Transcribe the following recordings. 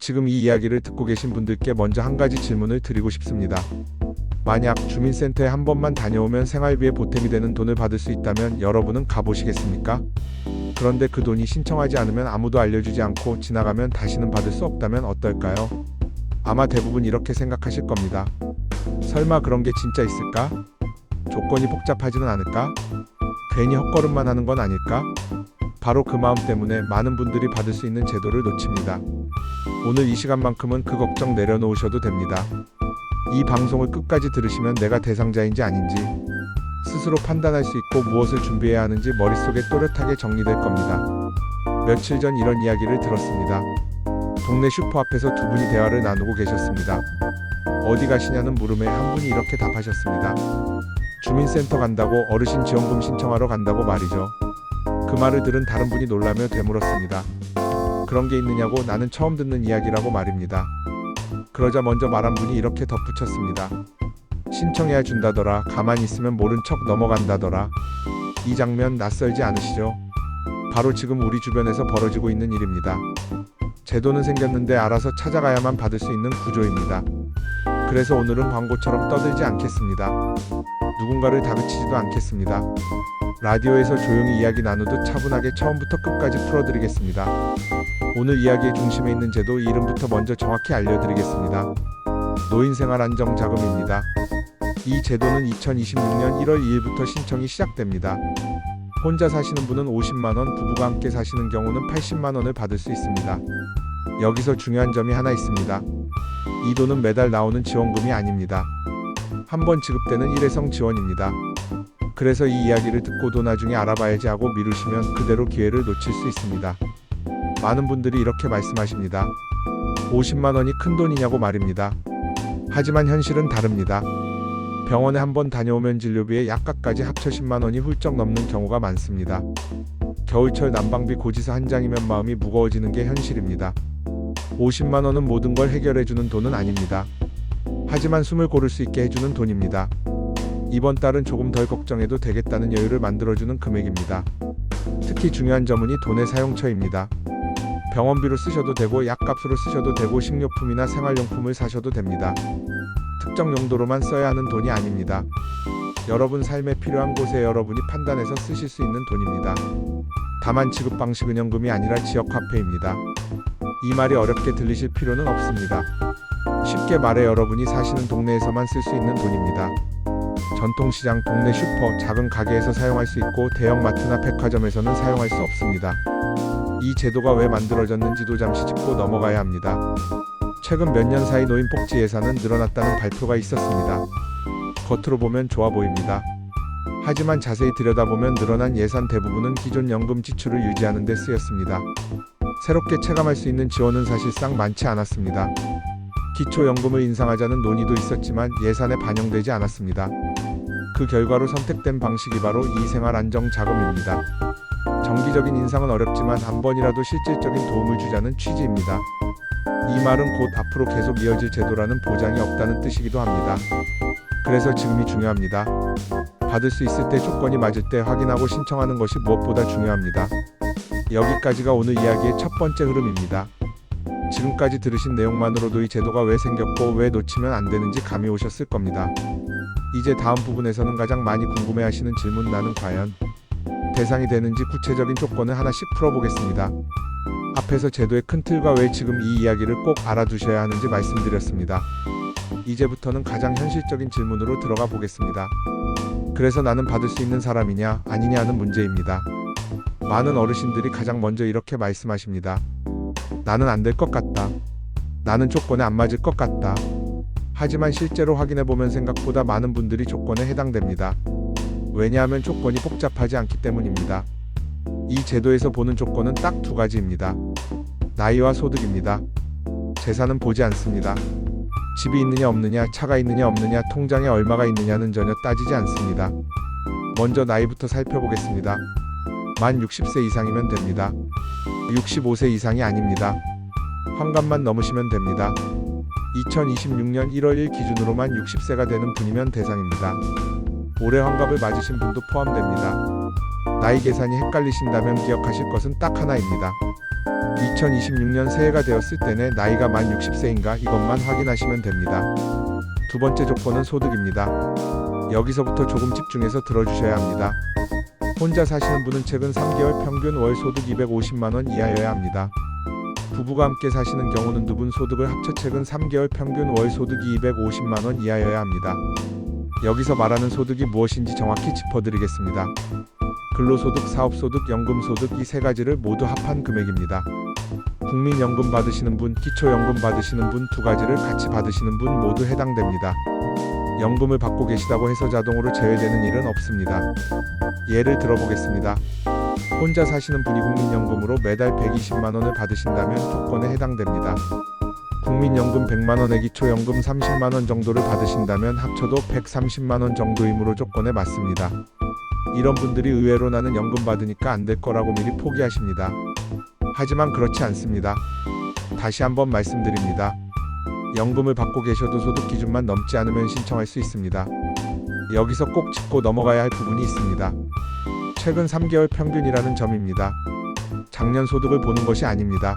지금 이 이야기를 듣고 계신 분들께 먼저 한 가지 질문을 드리고 싶습니다. 만약 주민센터에 한 번만 다녀오면 생활비에 보탬이 되는 돈을 받을 수 있다면 여러분은 가보시겠습니까? 그런데 그 돈이 신청하지 않으면 아무도 알려주지 않고 지나가면 다시는 받을 수 없다면 어떨까요? 아마 대부분 이렇게 생각하실 겁니다. 설마 그런 게 진짜 있을까? 조건이 복잡하지는 않을까? 괜히 헛걸음만 하는 건 아닐까? 바로 그 마음 때문에 많은 분들이 받을 수 있는 제도를 놓칩니다. 오늘 이 시간만큼은 그 걱정 내려놓으셔도 됩니다. 이 방송을 끝까지 들으시면 내가 대상자인지 아닌지 스스로 판단할 수 있고 무엇을 준비해야 하는지 머릿속에 또렷하게 정리될 겁니다. 며칠 전 이런 이야기를 들었습니다. 동네 슈퍼 앞에서 두 분이 대화를 나누고 계셨습니다. 어디 가시냐는 물음에 한 분이 이렇게 답하셨습니다. 주민센터 간다고, 어르신 지원금 신청하러 간다고 말이죠. 그 말을 들은 다른 분이 놀라며 되물었습니다. 그런 게 있느냐고, 나는 처음 듣는 이야기라고 말입니다. 그러자 먼저 말한 분이 이렇게 덧붙였습니다. 신청해야 준다더라. 가만히 있으면 모른 척 넘어간다더라. 이 장면 낯설지 않으시죠? 바로 지금 우리 주변에서 벌어지고 있는 일입니다. 제도는 생겼는데 알아서 찾아가야만 받을 수 있는 구조입니다. 그래서 오늘은 광고처럼 떠들지 않겠습니다. 누군가를 다그치지도 않겠습니다. 라디오에서 조용히 이야기 나누듯 차분하게 처음부터 끝까지 풀어드리겠습니다. 오늘 이야기의 중심에 있는 제도 이름부터 먼저 정확히 알려드리겠습니다. 노인생활안정자금입니다. 이 제도는 2026년 1월 2일부터 신청이 시작됩니다. 혼자 사시는 분은 50만원, 부부가 함께 사시는 경우는 80만원을 받을 수 있습니다. 여기서 중요한 점이 하나 있습니다. 이 돈은 매달 나오는 지원금이 아닙니다. 한 번 지급되는 일회성 지원입니다. 그래서 이 이야기를 듣고도 나중에 알아봐야지 하고 미루시면 그대로 기회를 놓칠 수 있습니다. 많은 분들이 이렇게 말씀하십니다. 50만원이 큰 돈이냐고 말입니다. 하지만 현실은 다릅니다. 병원에 한 번 다녀오면 진료비에 약값까지 합쳐 10만원이 훌쩍 넘는 경우가 많습니다. 겨울철 난방비 고지서 한 장이면 마음이 무거워지는 게 현실입니다. 50만원은 모든 걸 해결해주는 돈은 아닙니다. 하지만 숨을 고를 수 있게 해주는 돈입니다. 이번 달은 조금 덜 걱정해도 되겠다는 여유를 만들어주는 금액입니다. 특히 중요한 점은 이 돈의 사용처입니다. 병원비로 쓰셔도 되고 약값으로 쓰셔도 되고 식료품이나 생활용품을 사셔도 됩니다. 특정 용도로만 써야 하는 돈이 아닙니다. 여러분 삶에 필요한 곳에 여러분이 판단해서 쓰실 수 있는 돈입니다. 다만 지급 방식은 현금이 아니라 지역화폐입니다. 이 말이 어렵게 들리실 필요는 없습니다. 쉽게 말해 여러분이 사시는 동네에서만 쓸 수 있는 돈입니다. 전통시장, 동네 슈퍼, 작은 가게에서 사용할 수 있고 대형마트나 백화점에서는 사용할 수 없습니다. 이 제도가 왜 만들어졌는지도 잠시 짚고 넘어가야 합니다. 최근 몇 년 사이 노인복지 예산은 늘어났다는 발표가 있었습니다. 겉으로 보면 좋아 보입니다. 하지만 자세히 들여다보면 늘어난 예산 대부분은 기존 연금 지출을 유지하는 데 쓰였습니다. 새롭게 체감할 수 있는 지원은 사실상 많지 않았습니다. 기초연금을 인상하자는 논의도 있었지만 예산에 반영되지 않았습니다. 그 결과로 선택된 방식이 바로 이 생활안정자금입니다. 정기적인 인상은 어렵지만 한 번이라도 실질적인 도움을 주자는 취지입니다. 이 말은 곧 앞으로 계속 이어질 제도라는 보장이 없다는 뜻이기도 합니다. 그래서 지금이 중요합니다. 받을 수 있을 때, 조건이 맞을 때 확인하고 신청하는 것이 무엇보다 중요합니다. 여기까지가 오늘 이야기의 첫 번째 흐름입니다. 지금까지 들으신 내용만으로도 이 제도가 왜 생겼고 왜 놓치면 안 되는지 감이 오셨을 겁니다. 이제 다음 부분에서는 가장 많이 궁금해하시는 질문, 나는 과연 대상이 되는지 구체적인 조건을 하나씩 풀어보겠습니다. 앞에서 제도의 큰 틀과 왜 지금 이 이야기를 꼭 알아두셔야 하는지 말씀드렸습니다. 이제부터는 가장 현실적인 질문으로 들어가 보겠습니다. 그래서 나는 받을 수 있는 사람이냐 아니냐 하는 문제입니다. 많은 어르신들이 가장 먼저 이렇게 말씀하십니다. 나는 안 될 것 같다. 나는 조건에 안 맞을 것 같다. 하지만 실제로 확인해보면 생각보다 많은 분들이 조건에 해당됩니다. 왜냐하면 조건이 복잡하지 않기 때문입니다. 이 제도에서 보는 조건은 딱 두 가지입니다. 나이와 소득입니다. 재산은 보지 않습니다. 집이 있느냐 없느냐, 차가 있느냐 없느냐, 통장에 얼마가 있느냐는 전혀 따지지 않습니다. 먼저 나이부터 살펴보겠습니다. 만 60세 이상이면 됩니다. 65세 이상이 아닙니다. 환갑만 넘으시면 됩니다. 2026년 1월 1일 기준으로만 60세가 되는 분이면 대상입니다. 올해 환갑을 맞으신 분도 포함됩니다. 나이 계산이 헷갈리신다면 기억하실 것은 딱 하나입니다. 2026년 새해가 되었을 때내 나이가 만 60세인가 이것만 확인하시면 됩니다. 두 번째 조건은 소득입니다. 여기서부터 조금 집중해서 들어주셔야 합니다. 혼자 사시는 분은 최근 3개월 평균 월 소득 250만원 이하여야 합니다. 부부가 함께 사시는 경우는 두 분 소득을 합쳐 최근 3개월 평균 월 소득이 250만원 이하여야 합니다. 여기서 말하는 소득이 무엇인지 정확히 짚어드리겠습니다. 근로소득, 사업소득, 연금소득 이 세 가지를 모두 합한 금액입니다. 국민연금 받으시는 분, 기초연금 받으시는 분 두 가지를 같이 받으시는 분 모두 해당됩니다. 연금을 받고 계시다고 해서 자동으로 제외되는 일은 없습니다. 예를 들어보겠습니다. 혼자 사시는 분이 국민연금으로 매달 120만원을 받으신다면 조건에 해당됩니다. 국민연금 100만원에 기초연금 30만원 정도를 받으신다면 합쳐도 130만원 정도이므로 조건에 맞습니다. 이런 분들이 의외로 나는 연금 받으니까 안 될 거라고 미리 포기하십니다. 하지만 그렇지 않습니다. 다시 한번 말씀드립니다. 연금을 받고 계셔도 소득 기준만 넘지 않으면 신청할 수 있습니다. 여기서 꼭 짚고 넘어가야 할 부분이 있습니다. 최근 3개월 평균이라는 점입니다. 작년 소득을 보는 것이 아닙니다.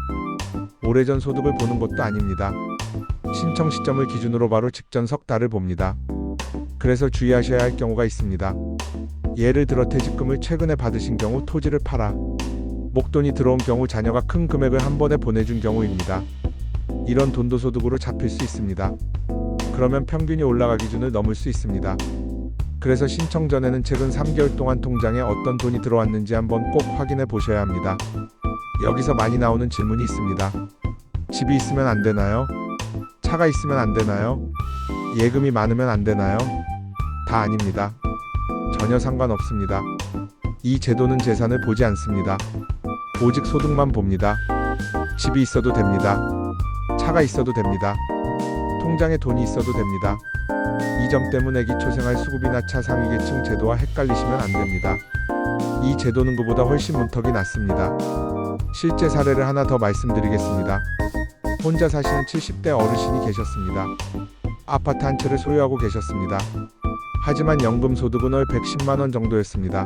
오래전 소득을 보는 것도 아닙니다. 신청 시점을 기준으로 바로 직전 석 달을 봅니다. 그래서 주의하셔야 할 경우가 있습니다. 예를 들어 퇴직금을 최근에 받으신 경우 토지를 팔아 목돈이 들어온 경우 자녀가 큰 금액을 한 번에 보내준 경우입니다. 이런 돈도 소득으로 잡힐 수 있습니다. 그러면 평균이 올라가 기준을 넘을 수 있습니다. 그래서 신청 전에는 최근 3개월 동안 통장에 어떤 돈이 들어왔는지 한번 꼭 확인해 보셔야 합니다. 여기서 많이 나오는 질문이 있습니다. 집이 있으면 안 되나요? 차가 있으면 안 되나요? 예금이 많으면 안 되나요? 다 아닙니다. 전혀 상관없습니다. 이 제도는 재산을 보지 않습니다. 오직 소득만 봅니다. 집이 있어도 됩니다. 차가 있어도 됩니다. 통장에 돈이 있어도 됩니다. 이 점 때문에 기초생활수급이나 차상위계층 제도와 헷갈리시면 안 됩니다. 이 제도는 그보다 훨씬 문턱이 낮습니다. 실제 사례를 하나 더 말씀드리겠습니다. 혼자 사시는 70대 어르신이 계셨습니다. 아파트 한 채를 소유하고 계셨습니다. 하지만 연금 소득은 월 110만원 정도였습니다.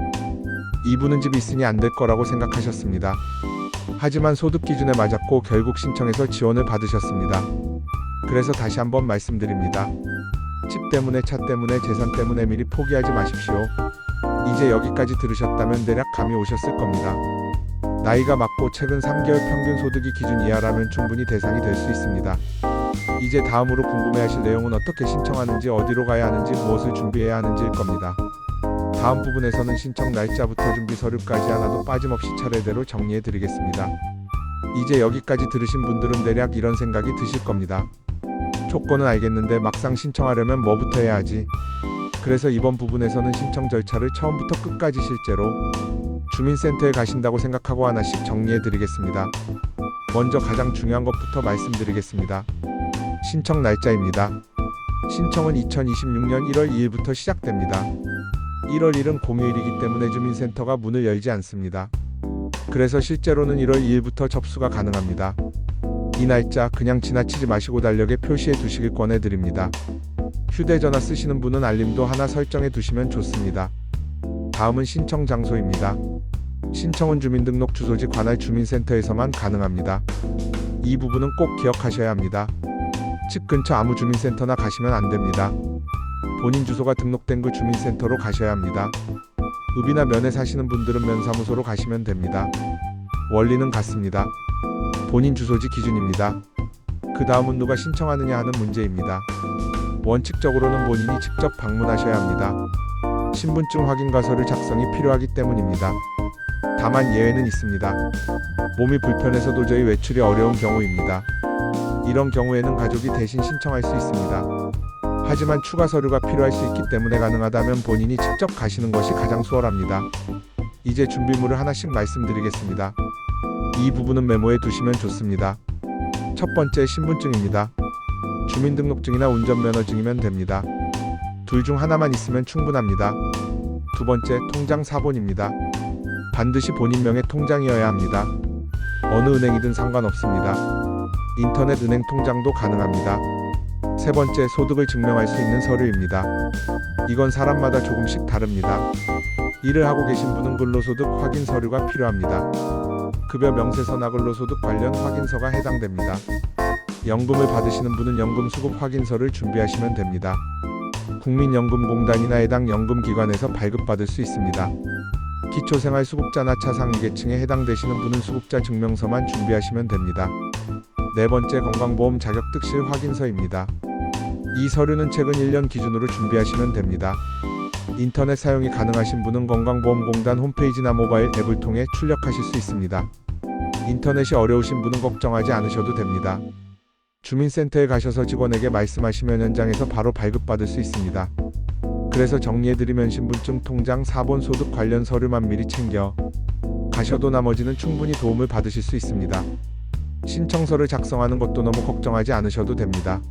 이분은 집이 있으니 안 될 거라고 생각하셨습니다. 하지만 소득 기준에 맞았고 결국 신청해서 지원을 받으셨습니다. 그래서 다시 한번 말씀드립니다. 집 때문에, 차 때문에, 재산 때문에 미리 포기하지 마십시오. 이제 여기까지 들으셨다면 대략 감이 오셨을 겁니다. 나이가 맞고 최근 3개월 평균 소득이 기준 이하라면 충분히 대상이 될 수 있습니다. 이제 다음으로 궁금해하실 내용은 어떻게 신청하는지, 어디로 가야 하는지, 무엇을 준비해야 하는지일 겁니다. 다음 부분에서는 신청 날짜부터 준비 서류까지 하나도 빠짐없이 차례대로 정리해 드리겠습니다. 이제 여기까지 들으신 분들은 대략 이런 생각이 드실 겁니다. 조건은 알겠는데 막상 신청하려면 뭐부터 해야 하지? 그래서 이번 부분에서는 신청 절차를 처음부터 끝까지 실제로 주민센터에 가신다고 생각하고 하나씩 정리해 드리겠습니다. 먼저 가장 중요한 것부터 말씀드리겠습니다. 신청 날짜입니다. 신청은 2026년 1월 2일부터 시작됩니다. 1월 1일은 공휴일이기 때문에 주민센터가 문을 열지 않습니다. 그래서 실제로는 1월 2일부터 접수가 가능합니다. 이 날짜 그냥 지나치지 마시고 달력에 표시해 두시길 권해드립니다. 휴대전화 쓰시는 분은 알림도 하나 설정해 두시면 좋습니다. 다음은 신청 장소입니다. 신청은 주민등록 주소지 관할 주민센터에서만 가능합니다. 이 부분은 꼭 기억하셔야 합니다. 집 근처 아무 주민센터나 가시면 안 됩니다. 본인 주소가 등록된 그 주민센터로 가셔야 합니다. 읍이나 면에 사시는 분들은 면사무소로 가시면 됩니다. 원리는 같습니다. 본인 주소지 기준입니다. 그 다음은 누가 신청하느냐 하는 문제입니다. 원칙적으로는 본인이 직접 방문하셔야 합니다. 신분증 확인 가서를 작성이 필요하기 때문입니다. 다만 예외는 있습니다. 몸이 불편해서 도저히 외출이 어려운 경우입니다. 이런 경우에는 가족이 대신 신청할 수 있습니다. 하지만 추가 서류가 필요할 수 있기 때문에 가능하다면 본인이 직접 가시는 것이 가장 수월합니다. 이제 준비물을 하나씩 말씀드리겠습니다. 이 부분은 메모해 두시면 좋습니다. 첫 번째, 신분증입니다. 주민등록증이나 운전면허증이면 됩니다. 둘 중 하나만 있으면 충분합니다. 두 번째, 통장 사본입니다. 반드시 본인 명의 통장이어야 합니다. 어느 은행이든 상관없습니다. 인터넷 은행 통장도 가능합니다. 세 번째, 소득을 증명할 수 있는 서류입니다. 이건 사람마다 조금씩 다릅니다. 일을 하고 계신 분은 근로소득 확인 서류가 필요합니다. 급여 명세서나 근로소득 관련 확인서가 해당됩니다. 연금을 받으시는 분은 연금 수급 확인서를 준비하시면 됩니다. 국민연금공단이나 해당 연금기관에서 발급받을 수 있습니다. 기초생활수급자나 차상위계층에 해당되시는 분은 수급자 증명서만 준비하시면 됩니다. 네 번째, 건강보험 자격득실 확인서입니다. 이 서류는 최근 1년 기준으로 준비하시면 됩니다. 인터넷 사용이 가능하신 분은 건강보험공단 홈페이지나 모바일 앱을 통해 출력하실 수 있습니다. 인터넷이 어려우신 분은 걱정하지 않으셔도 됩니다. 주민센터에 가셔서 직원에게 말씀하시면 현장에서 바로 발급받을 수 있습니다. 그래서 정리해드리면 신분증, 통장, 사본, 소득 관련 서류만 미리 챙겨 가셔도 나머지는 충분히 도움을 받으실 수 있습니다. 신청서를 작성하는 것도 너무 걱정하지 않으셔도 됩니다.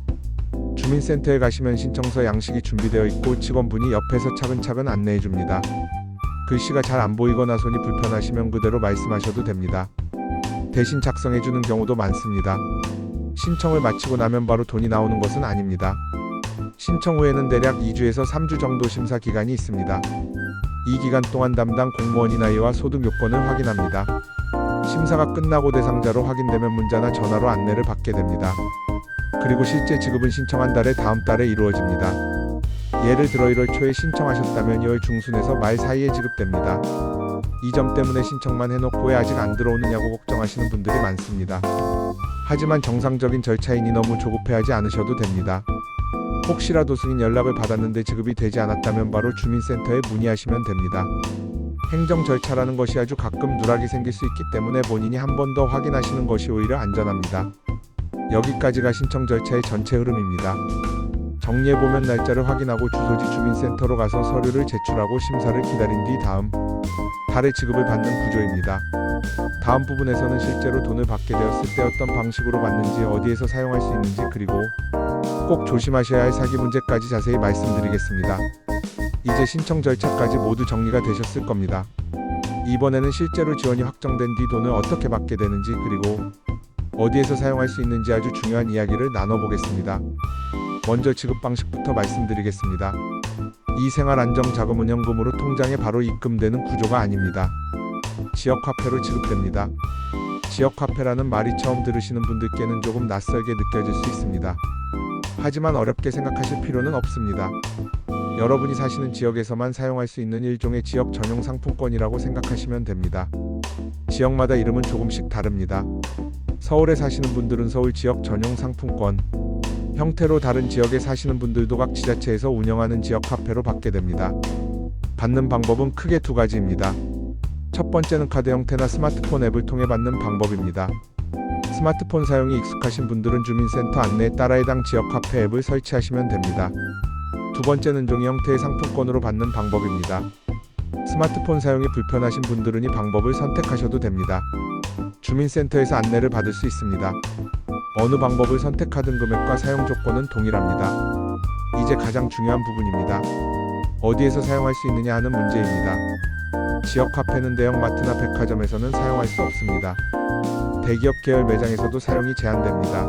주민센터에 가시면 신청서 양식이 준비되어 있고 직원분이 옆에서 차근차근 안내해줍니다. 글씨가 잘 안 보이거나 손이 불편하시면 그대로 말씀하셔도 됩니다. 대신 작성해주는 경우도 많습니다. 신청을 마치고 나면 바로 돈이 나오는 것은 아닙니다. 신청 후에는 대략 2주에서 3주 정도 심사 기간이 있습니다. 이 기간 동안 담당 공무원이 나이와 소득 요건을 확인합니다. 심사가 끝나고 대상자로 확인되면 문자나 전화로 안내를 받게 됩니다. 그리고 실제 지급은 신청한 달의 다음 달에 이루어집니다. 예를 들어 1월 초에 신청하셨다면 2월 중순에서 말 사이에 지급됩니다. 이 점 때문에 신청만 해놓고 왜 아직 안 들어오느냐고 걱정하시는 분들이 많습니다. 하지만 정상적인 절차이니 너무 조급해하지 않으셔도 됩니다. 혹시라도 승인 연락을 받았는데 지급이 되지 않았다면 바로 주민센터에 문의하시면 됩니다. 행정 절차라는 것이 아주 가끔 누락이 생길 수 있기 때문에 본인이 한 번 더 확인하시는 것이 오히려 안전합니다. 여기까지가 신청 절차의 전체 흐름입니다. 정리해보면 날짜를 확인하고 주소지 주민센터로 가서 서류를 제출하고 심사를 기다린 뒤 다음 달에 지급을 받는 구조입니다. 다음 부분에서는 실제로 돈을 받게 되었을 때 어떤 방식으로 받는지, 어디에서 사용할 수 있는지, 그리고 꼭 조심하셔야 할 사기 문제까지 자세히 말씀드리겠습니다. 이제 신청 절차까지 모두 정리가 되셨을 겁니다. 이번에는 실제로 지원이 확정된 뒤 돈을 어떻게 받게 되는지, 그리고 어디에서 사용할 수 있는지 아주 중요한 이야기를 나눠보겠습니다. 먼저 지급 방식부터 말씀드리겠습니다. 이 생활안정자금운용금으로 통장에 바로 입금되는 구조가 아닙니다. 지역화폐로 지급됩니다. 지역화폐라는 말이 처음 들으시는 분들께는 조금 낯설게 느껴질 수 있습니다. 하지만 어렵게 생각하실 필요는 없습니다. 여러분이 사시는 지역에서만 사용할 수 있는 일종의 지역 전용 상품권이라고 생각하시면 됩니다. 지역마다 이름은 조금씩 다릅니다. 서울에 사시는 분들은 서울 지역 전용 상품권 형태로, 다른 지역에 사시는 분들도 각 지자체에서 운영하는 지역화폐로 받게 됩니다. 받는 방법은 크게 두 가지입니다. 첫 번째는 카드 형태나 스마트폰 앱을 통해 받는 방법입니다. 스마트폰 사용이 익숙하신 분들은 주민센터 안내에 따라 해당 지역화폐 앱을 설치하시면 됩니다. 두 번째는 종이 형태의 상품권으로 받는 방법입니다. 스마트폰 사용이 불편하신 분들은 이 방법을 선택하셔도 됩니다. 주민센터에서 안내를 받을 수 있습니다. 어느 방법을 선택하든 금액과 사용 조건은 동일합니다. 이제 가장 중요한 부분입니다. 어디에서 사용할 수 있느냐 하는 문제입니다. 지역화폐는 대형마트나 백화점에서는 사용할 수 없습니다. 대기업 계열 매장에서도 사용이 제한됩니다.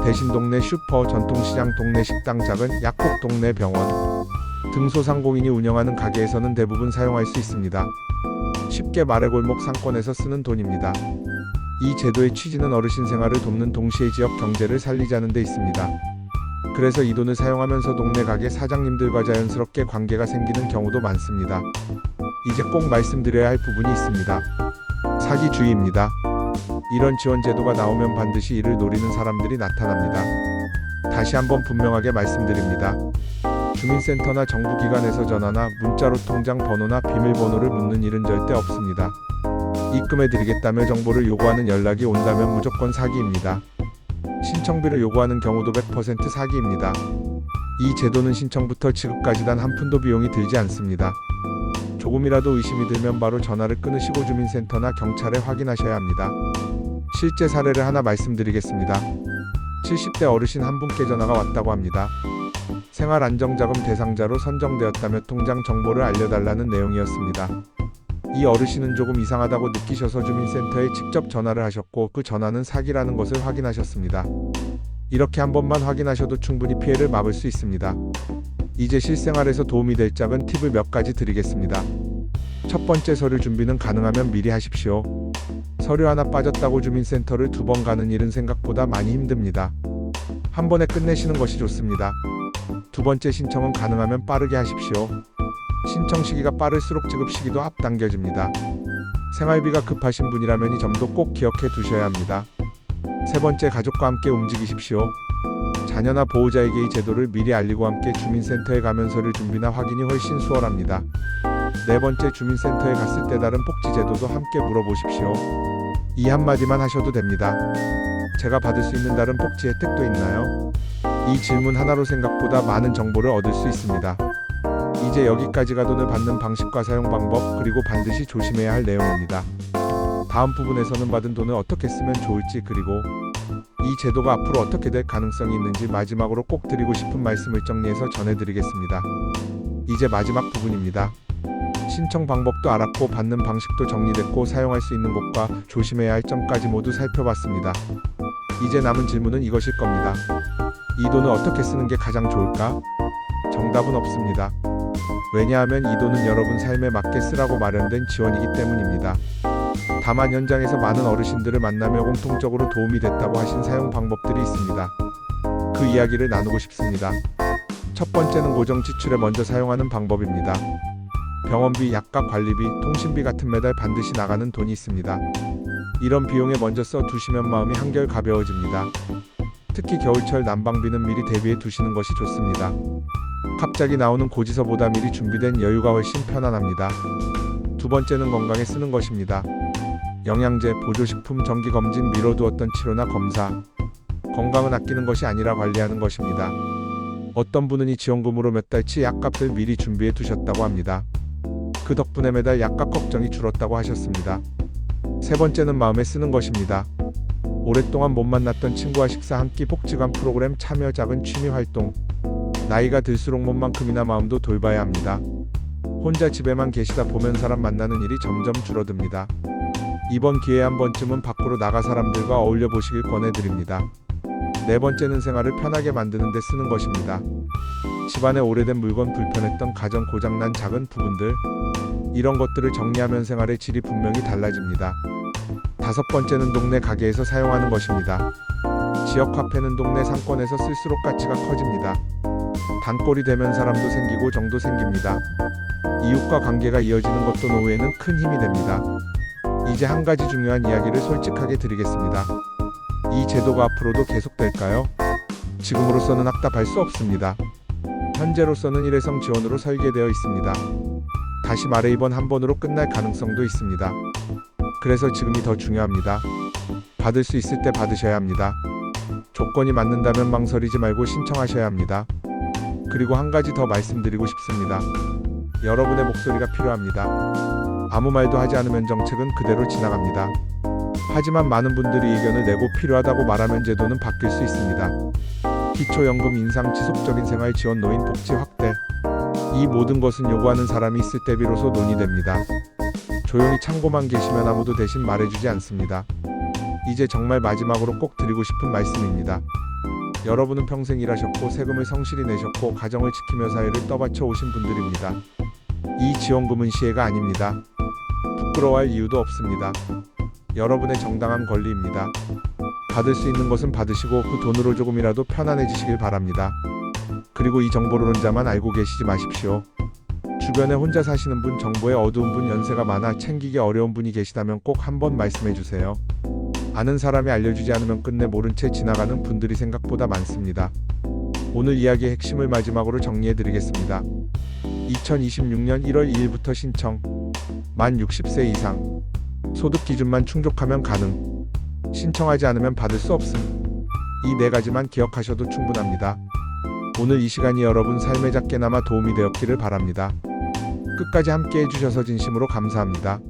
대신 동네 슈퍼, 전통시장, 동네 식당, 작은 약국, 동네 병원 등 소상공인이 운영하는 가게에서는 대부분 사용할 수 있습니다. 쉽게 말해 골목 상권에서 쓰는 돈입니다. 이 제도의 취지는 어르신 생활을 돕는 동시에 지역 경제를 살리자는 데 있습니다. 그래서 이 돈을 사용하면서 동네 가게 사장님들과 자연스럽게 관계가 생기는 경우도 많습니다. 이제 꼭 말씀드려야 할 부분이 있습니다. 사기주의입니다. 이런 지원 제도가 나오면 반드시 이를 노리는 사람들이 나타납니다. 다시 한번 분명하게 말씀드립니다. 주민센터나 정부기관에서 전화나 문자로 통장 번호나 비밀번호를 묻는 일은 절대 없습니다. 입금해드리겠다며 정보를 요구하는 연락이 온다면 무조건 사기입니다. 신청비를 요구하는 경우도 100% 사기입니다. 이 제도는 신청부터 지급까지 단 한 푼도 비용이 들지 않습니다. 조금이라도 의심이 들면 바로 전화를 끊으시고 주민센터나 경찰에 확인하셔야 합니다. 실제 사례를 하나 말씀드리겠습니다. 70대 어르신 한 분께 전화가 왔다고 합니다. 생활안정자금 대상자로 선정되었다며 통장 정보를 알려달라는 내용이었습니다. 이 어르신은 조금 이상하다고 느끼셔서 주민센터에 직접 전화를 하셨고 그 전화는 사기라는 것을 확인하셨습니다. 이렇게 한 번만 확인하셔도 충분히 피해를 막을 수 있습니다. 이제 실생활에서 도움이 될 작은 팁을 몇 가지 드리겠습니다. 첫 번째, 서류 준비는 가능하면 미리 하십시오. 서류 하나 빠졌다고 주민센터를 2번 가는 일은 생각보다 많이 힘듭니다. 한 번에 끝내시는 것이 좋습니다. 두 번째 신청은 가능하면 빠르게 하십시오. 신청 시기가 빠를수록 지급 시기도 앞당겨집니다. 생활비가 급하신 분이라면 이 점도 꼭 기억해 두셔야 합니다. 세 번째, 가족과 함께 움직이십시오. 자녀나 보호자에게 이 제도를 미리 알리고 함께 주민센터에 가면 서류 준비나 확인이 훨씬 수월합니다. 네 번째, 주민센터에 갔을 때 다른 복지 제도도 함께 물어보십시오. 이 한마디만 하셔도 됩니다. 제가 받을 수 있는 다른 복지 혜택도 있나요? 이 질문 하나로 생각보다 많은 정보를 얻을 수 있습니다. 이제 여기까지가 돈을 받는 방식과 사용 방법, 그리고 반드시 조심해야 할 내용입니다. 다음 부분에서는 받은 돈을 어떻게 쓰면 좋을지, 그리고 이 제도가 앞으로 어떻게 될 가능성이 있는지 마지막으로 꼭 드리고 싶은 말씀을 정리해서 전해드리겠습니다. 이제 마지막 부분입니다. 신청 방법도 알았고 받는 방식도 정리됐고 사용할 수 있는 곳과 조심해야 할 점까지 모두 살펴봤습니다. 이제 남은 질문은 이것일 겁니다. 이 돈을 어떻게 쓰는 게 가장 좋을까? 정답은 없습니다. 왜냐하면 이 돈은 여러분 삶에 맞게 쓰라고 마련된 지원이기 때문입니다. 다만 현장에서 많은 어르신들을 만나며 공통적으로 도움이 됐다고 하신 사용 방법들이 있습니다. 그 이야기를 나누고 싶습니다. 첫 번째는 고정 지출에 먼저 사용하는 방법입니다. 병원비, 약값, 관리비, 통신비 같은 매달 반드시 나가는 돈이 있습니다. 이런 비용에 먼저 써두시면 마음이 한결 가벼워집니다. 특히 겨울철 난방비는 미리 대비해 두시는 것이 좋습니다. 갑자기 나오는 고지서보다 미리 준비된 여유가 훨씬 편안합니다. 두 번째는 건강에 쓰는 것입니다. 영양제, 보조식품, 정기검진, 미뤄두었던 치료나 검사. 건강은 아끼는 것이 아니라 관리하는 것입니다. 어떤 분은 이 지원금으로 몇 달치 약값을 미리 준비해 두셨다고 합니다. 그 덕분에 매달 약값 걱정이 줄었다고 하셨습니다. 세 번째는 마음에 쓰는 것입니다. 오랫동안 못 만났던 친구와 식사 한 끼, 복지관 프로그램 참여, 작은 취미 활동. 나이가 들수록 몸만큼이나 마음도 돌봐야 합니다. 혼자 집에만 계시다 보면 사람 만나는 일이 점점 줄어듭니다. 이번 기회에 한 번쯤은 밖으로 나가 사람들과 어울려 보시길 권해드립니다. 네 번째는 생활을 편하게 만드는 데 쓰는 것입니다. 집안에 오래된 물건, 불편했던 가전, 고장난 작은 부분들, 이런 것들을 정리하면 생활의 질이 분명히 달라집니다. 다섯 번째는 동네 가게에서 사용하는 것입니다. 지역 화폐는 동네 상권에서 쓸수록 가치가 커집니다. 단골이 되면 사람도 생기고 정도 생깁니다. 이웃과 관계가 이어지는 것도 노후에는 큰 힘이 됩니다. 이제 한 가지 중요한 이야기를 솔직하게 드리겠습니다. 이 제도가 앞으로도 계속될까요? 지금으로서는 확답할 수 없습니다. 현재로서는 일회성 지원으로 설계되어 있습니다. 다시 말해 이번 한 번으로 끝날 가능성도 있습니다. 그래서 지금이 더 중요합니다. 받을 수 있을 때 받으셔야 합니다. 조건이 맞는다면 망설이지 말고 신청하셔야 합니다. 그리고 한 가지 더 말씀드리고 싶습니다. 여러분의 목소리가 필요합니다. 아무 말도 하지 않으면 정책은 그대로 지나갑니다. 하지만 많은 분들이 의견을 내고 필요하다고 말하면 제도는 바뀔 수 있습니다. 기초연금 인상, 지속적인 생활 지원, 노인 복지 확대. 이 모든 것은 요구하는 사람이 있을 때 비로소 논의됩니다. 조용히 참고만 계시면 아무도 대신 말해주지 않습니다. 이제 정말 마지막으로 꼭 드리고 싶은 말씀입니다. 여러분은 평생 일하셨고 세금을 성실히 내셨고 가정을 지키며 사회를 떠받쳐 오신 분들입니다. 이 지원금은 시혜가 아닙니다. 부끄러워할 이유도 없습니다. 여러분의 정당한 권리입니다. 받을 수 있는 것은 받으시고 그 돈으로 조금이라도 편안해지시길 바랍니다. 그리고 이 정보를 혼자만 알고 계시지 마십시오. 주변에 혼자 사시는 분, 정보에 어두운 분, 연세가 많아 챙기기 어려운 분이 계시다면 꼭 한번 말씀해 주세요. 아는 사람이 알려주지 않으면 끝내 모른 채 지나가는 분들이 생각보다 많습니다. 오늘 이야기의 핵심을 마지막으로 정리해 드리겠습니다. 2026년 1월 2일부터 신청. 만 60세 이상. 소득 기준만 충족하면 가능. 신청하지 않으면 받을 수 없음. 이 네 가지만 기억하셔도 충분합니다. 오늘 이 시간이 여러분 삶에 작게나마 도움이 되었기를 바랍니다. 끝까지 함께 해주셔서 진심으로 감사합니다.